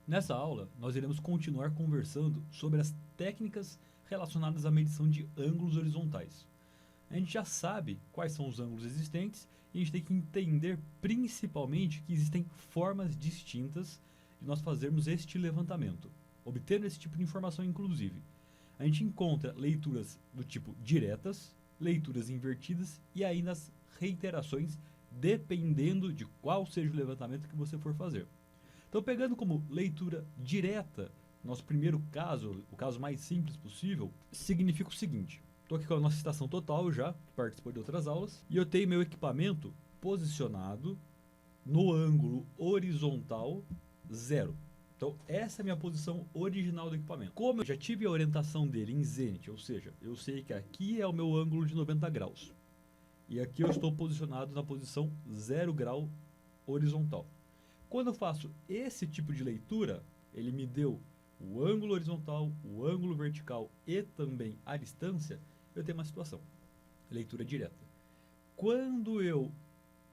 Nessa aula, nós iremos continuar conversando sobre as técnicas relacionadas à medição de ângulos horizontais. A gente já sabe quais são os ângulos existentes e a gente tem que entender principalmente que existem formas distintas de nós fazermos este levantamento, obtendo esse tipo de informação inclusive. A gente encontra leituras do tipo diretas, leituras invertidas e ainda as reiterações, dependendo de qual seja o levantamento que você for fazer. Então, pegando como leitura direta, nosso primeiro caso, o caso mais simples possível, significa o seguinte: estou aqui com a nossa estação total já, que participou de outras aulas, e eu tenho meu equipamento posicionado no ângulo horizontal 0. Então, essa é a minha posição original do equipamento. Como eu já tive a orientação dele em zênite, ou seja, eu sei que aqui é o meu ângulo de 90 graus, e aqui eu estou posicionado na posição 0 grau horizontal. Quando eu faço esse tipo de leitura, ele me deu o ângulo horizontal, o ângulo vertical e também a distância, eu tenho uma situação. Leitura direta. Quando eu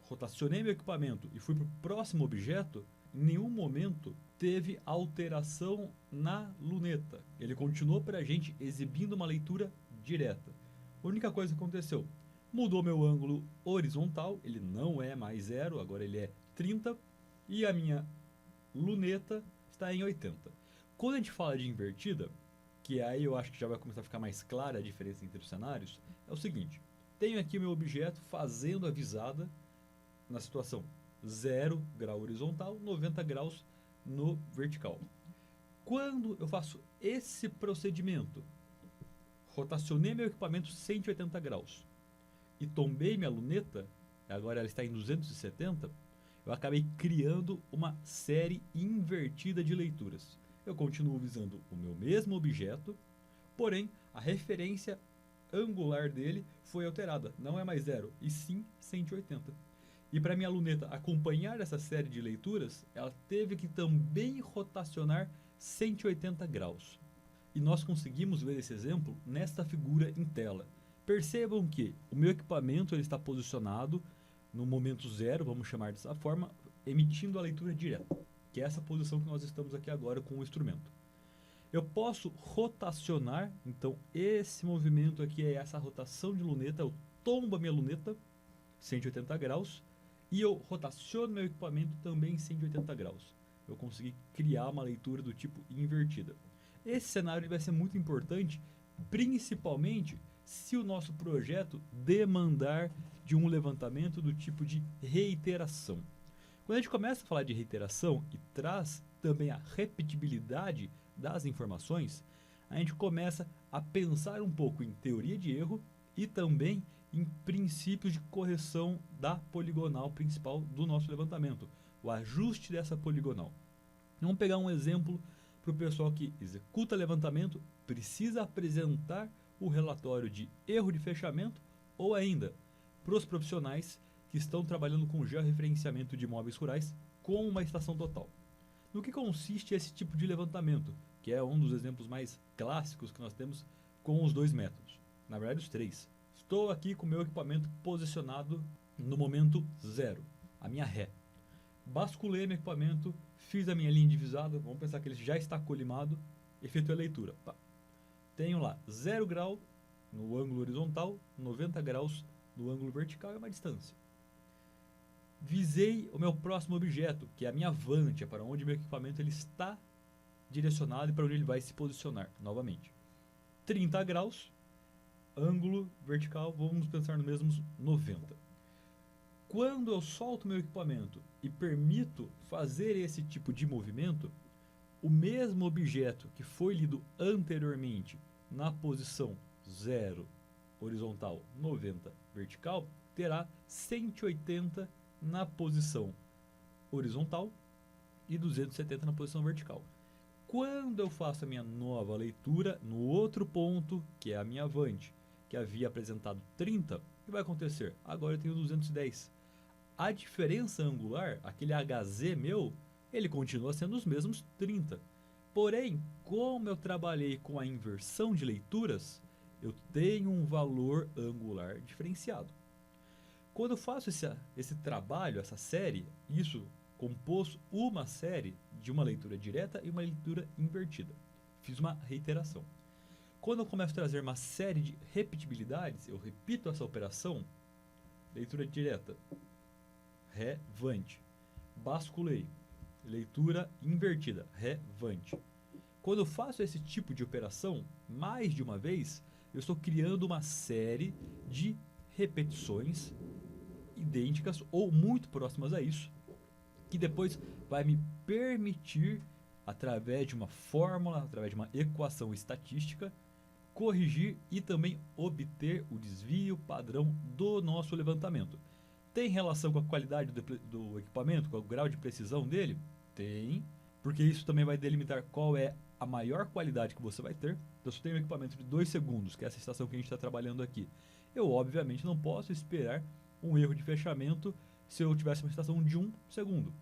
rotacionei meu equipamento e fui para o próximo objeto, em nenhum momento teve alteração na luneta. Ele continuou para a gente exibindo uma leitura direta. A única coisa que aconteceu, mudou meu ângulo horizontal, ele não é mais 0, agora ele é 30, e a minha luneta está em 80. Quando a gente fala de invertida, que aí eu acho que já vai começar a ficar mais clara a diferença entre os cenários, é o seguinte: tenho aqui o meu objeto fazendo a visada na situação 0 grau horizontal, 90 graus no vertical. Quando eu faço esse procedimento, rotacionei meu equipamento 180 graus e tombei minha luneta, agora ela está em 270, eu acabei criando uma série invertida de leituras. Eu continuo visando o meu mesmo objeto, porém a referência angular dele foi alterada. Não é mais 0, e sim 180. E para minha luneta acompanhar essa série de leituras, ela teve que também rotacionar 180 graus. E nós conseguimos ver esse exemplo nesta figura em tela. Percebam que o meu equipamento ele está posicionado no momento 0, vamos chamar dessa forma, emitindo a leitura direta, que é essa posição que nós estamos aqui agora com o instrumento. Eu posso rotacionar, então esse movimento aqui é essa rotação de luneta, eu tombo a minha luneta 180 graus e eu rotaciono meu equipamento também 180 graus. Eu consegui criar uma leitura do tipo invertida. Esse cenário vai ser muito importante, principalmente se o nosso projeto demandar de um levantamento do tipo de reiteração. Quando a gente começa a falar de reiteração e traz também a repetibilidade das informações, a gente começa a pensar um pouco em teoria de erro e também em princípios de correção da poligonal principal do nosso levantamento, o ajuste dessa poligonal. Vamos pegar um exemplo para o pessoal que executa levantamento, precisa apresentar o relatório de erro de fechamento, ou ainda para os profissionais que estão trabalhando com georreferenciamento de imóveis rurais com uma estação total. No que consiste esse tipo de levantamento, que é um dos exemplos mais clássicos que nós temos com os dois métodos? Na verdade, os três. Estou aqui com o meu equipamento posicionado no momento 0, a minha ré. Basculei meu equipamento, fiz a minha linha divisada, vamos pensar que ele já está colimado, efetuei a leitura. Pá. Tenho lá 0 grau no ângulo horizontal, 90 graus no ângulo vertical e uma distância. Visei o meu próximo objeto, que é a minha vante, é para onde meu equipamento ele está direcionado e para onde ele vai se posicionar novamente. 30 graus, ângulo vertical, vamos pensar no mesmo 90. Quando eu solto meu equipamento e permito fazer esse tipo de movimento, o mesmo objeto que foi lido anteriormente na posição 0 horizontal, 90 vertical, terá 180 na posição horizontal e 270 na posição vertical. Quando eu faço a minha nova leitura no outro ponto, que é a minha avante, que havia apresentado 30, o que vai acontecer? Agora eu tenho 210. A diferença angular, aquele HZ meu, ele continua sendo os mesmos 30. Porém, como eu trabalhei com a inversão de leituras, eu tenho um valor angular diferenciado. Quando eu faço esse trabalho, essa série, isso compôs uma série de uma leitura direta e uma leitura invertida. Fiz uma reiteração. Quando eu começo a trazer uma série de repetibilidades, eu repito essa operação, leitura direta, ré-vante. Basculei, leitura invertida, ré-vante. Quando eu faço esse tipo de operação, mais de uma vez, eu estou criando uma série de repetições idênticas ou muito próximas a isso, que depois vai me permitir, através de uma fórmula, através de uma equação estatística, corrigir e também obter o desvio padrão do nosso levantamento. Tem relação com a qualidade do equipamento, com o grau de precisão dele? Tem, porque isso também vai delimitar qual é a maior qualidade que você vai ter. Então, se eu tenho um equipamento de 2 segundos, que é essa estação que a gente está trabalhando aqui, eu obviamente não posso esperar um erro de fechamento se eu tivesse uma estação de 1 segundo.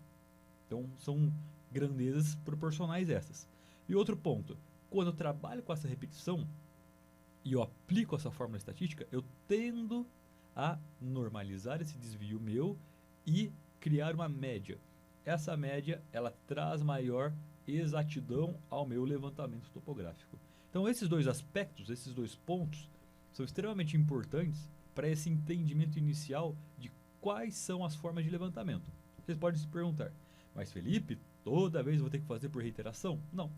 Então, são grandezas proporcionais essas. E outro ponto, quando eu trabalho com essa repetição e eu aplico essa fórmula estatística, eu tendo a normalizar esse desvio meu e criar uma média. Essa média, ela traz maior exatidão ao meu levantamento topográfico. Então, esses dois aspectos, esses dois pontos, são extremamente importantes para esse entendimento inicial de quais são as formas de levantamento. Vocês podem se perguntar, mas Felipe, toda vez eu vou ter que fazer por reiteração? Não.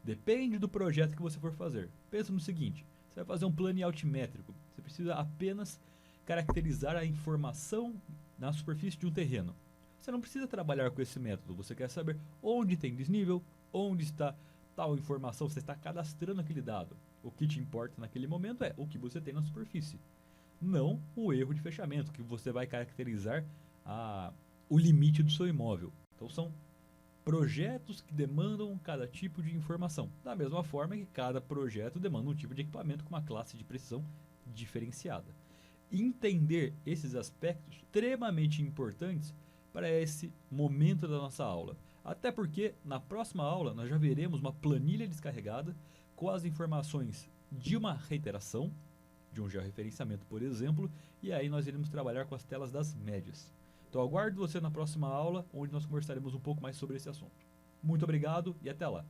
Depende do projeto que você for fazer. Pensa no seguinte, você vai fazer um plano altimétrico. Você precisa apenas caracterizar a informação na superfície de um terreno. Você não precisa trabalhar com esse método. Você quer saber onde tem desnível, onde está tal informação, você está cadastrando aquele dado. O que te importa naquele momento é o que você tem na superfície, não o erro de fechamento, que você vai caracterizar o limite do seu imóvel. Então são projetos que demandam cada tipo de informação, da mesma forma que cada projeto demanda um tipo de equipamento com uma classe de precisão diferenciada. Entender esses aspectos extremamente importantes para esse momento da nossa aula. Até porque na próxima aula nós já veremos uma planilha descarregada com as informações de uma reiteração, de um georreferenciamento, por exemplo, e aí nós iremos trabalhar com as telas das médias. Então aguardo você na próxima aula, onde nós conversaremos um pouco mais sobre esse assunto. Muito obrigado e até lá!